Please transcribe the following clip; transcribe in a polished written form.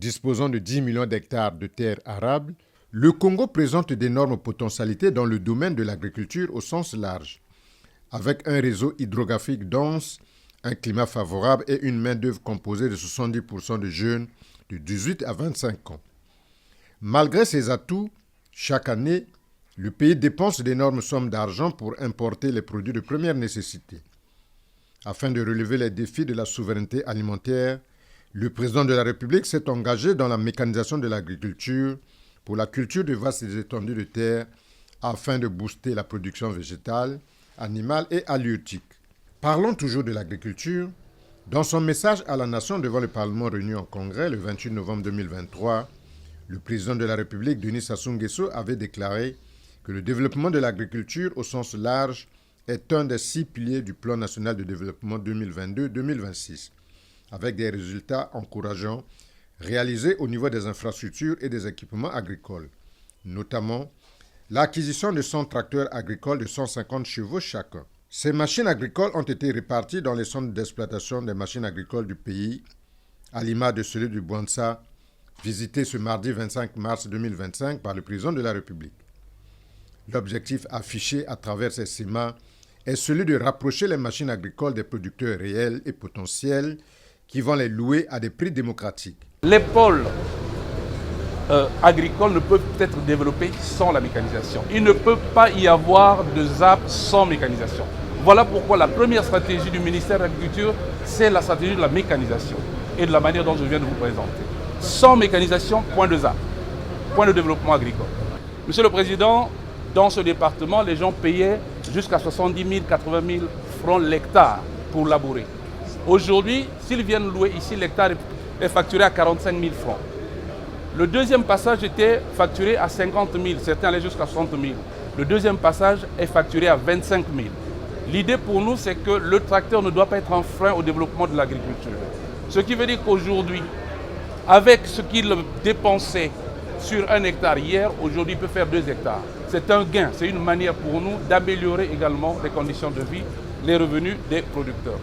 Disposant de 10 millions d'hectares de terres arables, le Congo présente d'énormes potentialités dans le domaine de l'agriculture au sens large. Avec un réseau hydrographique dense, un climat favorable et une main-d'œuvre composée de 70% de jeunes de 18 à 25 ans. Malgré ces atouts, chaque année, le pays dépense d'énormes sommes d'argent pour importer les produits de première nécessité. Afin de relever les défis de la souveraineté alimentaire, le président de la République s'est engagé dans la mécanisation de l'agriculture pour la culture de vastes étendues de terre afin de booster la production végétale, animale et halieutique. Parlons toujours de l'agriculture. Dans son message à la nation devant le Parlement réuni en congrès le 28 novembre 2023, le président de la République, Denis Sassou Nguesso, avait déclaré que le développement de l'agriculture au sens large est un des 6 piliers du Plan national de développement 2022-2026, avec des résultats encourageants réalisés au niveau des infrastructures et des équipements agricoles, notamment l'acquisition de 100 tracteurs agricoles de 150 chevaux chacun. Ces machines agricoles ont été réparties dans les centres d'exploitation des machines agricoles du pays, à l'image de celui du Bouansa, visité ce mardi 25 mars 2025 par le président de la République. L'objectif affiché à travers ces schémas est celui de rapprocher les machines agricoles des producteurs réels et potentiels qui vont les louer à des prix démocratiques. Les pôles agricoles ne peuvent être développés sans la mécanisation. Il ne peut pas y avoir de ZAP sans mécanisation. Voilà pourquoi la première stratégie du ministère de l'Agriculture, c'est la stratégie de la mécanisation et de la manière dont je viens de vous présenter. Sans mécanisation, point de ZAP, point de développement agricole. Monsieur le Président, dans ce département, les gens payaient jusqu'à 70 000, 80 000 francs l'hectare pour labourer. Aujourd'hui, s'ils viennent louer ici, l'hectare est facturé à 45 000 francs. Le deuxième passage était facturé à 50 000, certains allaient jusqu'à 60 000. Le deuxième passage est facturé à 25 000. L'idée pour nous, c'est que le tracteur ne doit pas être un frein au développement de l'agriculture. Ce qui veut dire qu'aujourd'hui, avec ce qu'il dépensait sur 1 hectare hier, aujourd'hui il peut faire 2 hectares. C'est un gain, c'est une manière pour nous d'améliorer également les conditions de vie, les revenus des producteurs.